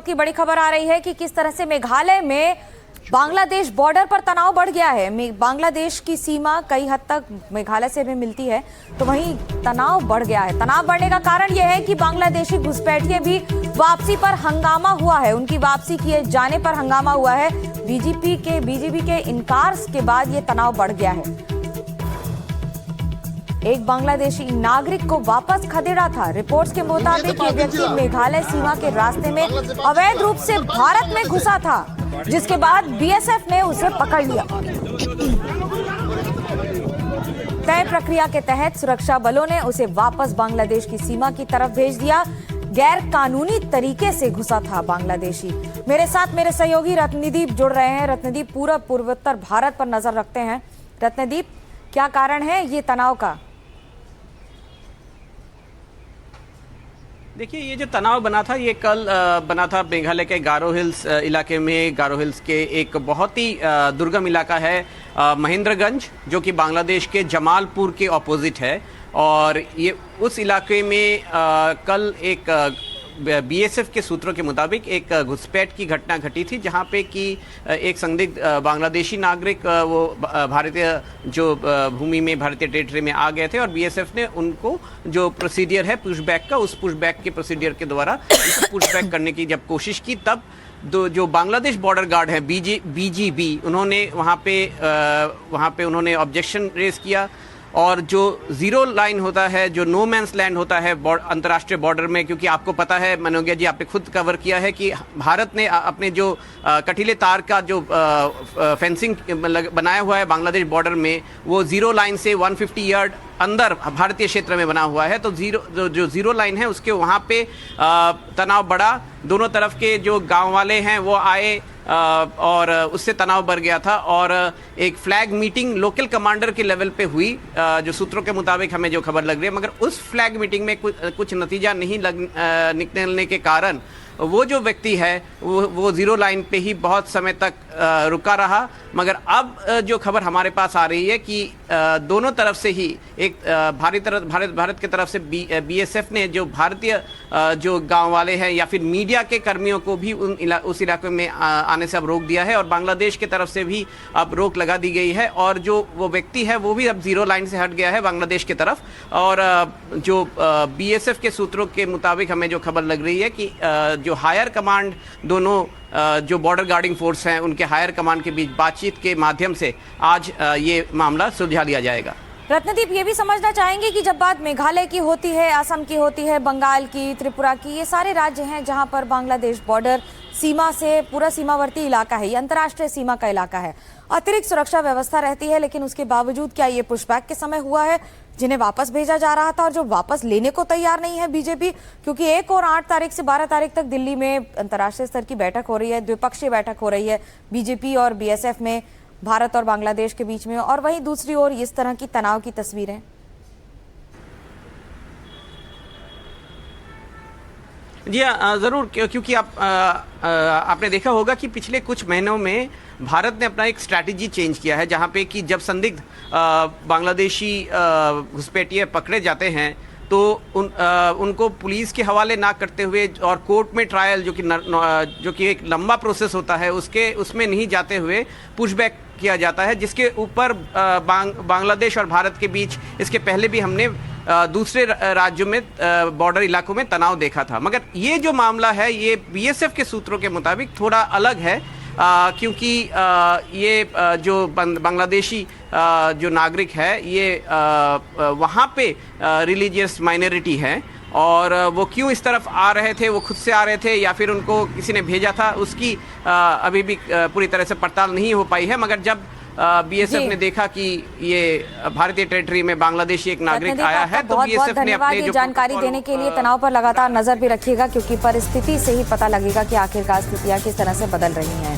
की बड़ी खबर आ रही है कि किस तरह से मेघालय में बांग्लादेश बॉर्डर पर तनाव बढ़ गया है। बांग्लादेश की सीमा कई हद तक मेघालय से भी मिलती है, तो वहीं तनाव बढ़ गया है। तनाव बढ़ने का कारण यह है कि बांग्लादेशी घुसपैठिए भी वापसी पर हंगामा हुआ है, उनकी वापसी किए जाने पर हंगामा हुआ है। बीजेपी के इनकार के बाद ये तनाव बढ़ गया है। एक बांग्लादेशी नागरिक को वापस खदेड़ा था। रिपोर्ट्स के मुताबिक ये व्यक्ति मेघालय सीमा के रास्ते में अवैध रूप से भारत में घुसा था, जिसके बाद बीएसएफ ने उसे पकड़ लिया। तय प्रक्रिया के तहत सुरक्षा बलों ने उसे वापस बांग्लादेश की सीमा की तरफ भेज दिया। गैर कानूनी तरीके से घुसा था बांग्लादेशी। मेरे साथ मेरे सहयोगी रत्नदीप जुड़ रहे हैं। रत्नदीप, पूरा पूर्वोत्तर भारत पर नजर रखते हैं। रत्नदीप, क्या कारण है ये तनाव का? देखिए, ये जो तनाव बना था ये कल बना था मेघालय के गारो हिल्स इलाके में। गारो हिल्स के एक बहुत ही दुर्गम इलाका है महेंद्रगंज, जो कि बांग्लादेश के जमालपुर के ऑपोजिट है। और ये उस इलाके में कल एक बीएसएफ के सूत्रों के मुताबिक एक घुसपैठ की घटना घटी थी, जहां पे कि एक संदिग्ध बांग्लादेशी नागरिक वो भारतीय जो भूमि में, भारतीय टेरिटरी में आ गए थे, और बीएसएफ ने उनको जो प्रोसीडियर है पुशबैक का, उस पुशबैक के प्रोसीडियर के द्वारा पुशबैक करने की जब कोशिश की, तब जो बांग्लादेश बॉर्डर गार्ड है बीजीबी, उन्होंने वहाँ पे उन्होंने ऑब्जेक्शन रेज किया। और जो जीरो लाइन होता है, जो नो मैंस लैंड होता है अंतर्राष्ट्रीय बॉर्डर में, क्योंकि आपको पता है मनोज्ञा जी, आपने खुद कवर किया है कि भारत ने अपने जो कटीले तार का जो फेंसिंग बनाया हुआ है बांग्लादेश बॉर्डर में, वो जीरो लाइन से 150 यार्ड अंदर भारतीय क्षेत्र में बना हुआ है। तो जो जीरो लाइन है उसके वहाँ पे तनाव बढ़ा। दोनों तरफ के जो गांव वाले हैं वो आए और उससे तनाव बढ़ गया था। और एक फ्लैग मीटिंग लोकल कमांडर के लेवल पे हुई, जो सूत्रों के मुताबिक हमें जो खबर लग रही है, मगर उस फ्लैग मीटिंग में कुछ नतीजा नहीं निकलने के कारण वो जो व्यक्ति है वो जीरो लाइन पे ही बहुत समय तक रुका रहा। मगर अब जो खबर हमारे पास आ रही है कि दोनों तरफ से ही एक भारत की तरफ से बीएसएफ ने जो भारतीय जो गांव वाले हैं या फिर मीडिया के कर्मियों को भी उस इलाके में आने से अब रोक दिया है, और बांग्लादेश की तरफ से भी अब रोक लगा दी गई है। और जो वो व्यक्ति है वो भी अब जीरो लाइन से हट गया है बांग्लादेश की तरफ। और जो बीएसएफ के सूत्रों के मुताबिक हमें जो खबर लग रही है कि जो हायर कमांड, दोनों जो बॉर्डर गार्डिंग फोर्स हैं, उनके हायर कमांड के बीच बातचीत के माध्यम से आज ये मामला सुलझा लिया जाएगा। रत्नदीप, ये भी समझना चाहेंगे कि जब बात मेघालय की होती है, असम की होती है, बंगाल की, त्रिपुरा की, ये सारे राज्य हैं जहां पर बांग्लादेश बॉर्डर सीमा से पूरा सीमावर्ती इलाका है, ये अंतर्राष्ट्रीय सीमा का इलाका है। अतिरिक्त सुरक्षा व्यवस्था रहती है, लेकिन उसके बावजूद क्या ये पुशबैक के समय हुआ है जिन्हें वापस भेजा जा रहा था और जो वापस लेने को तैयार नहीं है बीजेपी? क्योंकि 1 और 8 तारीख से 12 तारीख तक दिल्ली में अंतर्राष्ट्रीय स्तर की बैठक हो रही है, द्विपक्षीय बैठक हो रही है बीजेपी और बीएसएफ में, भारत और बांग्लादेश के बीच में, और वहीं दूसरी ओर इस तरह की तनाव की तस्वीरें। जी हाँ, ज़रूर, क्योंकि आपने देखा होगा कि पिछले कुछ महीनों में भारत ने अपना एक स्ट्रैटेजी चेंज किया है, जहाँ पे कि जब संदिग्ध बांग्लादेशी घुसपैठिए पकड़े जाते हैं तो उनको पुलिस के हवाले ना करते हुए और कोर्ट में ट्रायल, जो कि एक लंबा प्रोसेस होता है, उसमें नहीं जाते हुए पुशबैक किया जाता है, जिसके ऊपर बांग्लादेश और भारत के बीच इसके पहले भी हमने दूसरे राज्यों में, बॉर्डर इलाकों में तनाव देखा था। मगर ये जो मामला है ये बीएसएफ के सूत्रों के मुताबिक थोड़ा अलग है, क्योंकि ये जो बांग्लादेशी जो नागरिक है ये वहाँ पे रिलीजियस माइनॉरिटी है, और वो क्यों इस तरफ आ रहे थे, वो खुद से आ रहे थे या फिर उनको किसी ने भेजा था, उसकी अभी भी पूरी तरह से पड़ताल नहीं हो पाई है। मगर जब बीएसएफ ने देखा कि ये भारतीय टेरिटरी में बांग्लादेशी एक नागरिक आया है, तो बीएसएफ ने अपने जो जानकारी देने के लिए तनाव पर लगातार नजर भी रखिएगा, क्योंकि परिस्थिति से ही पता लगेगा कि आखिरकार स्थितियां किस तरह से बदल रही हैं।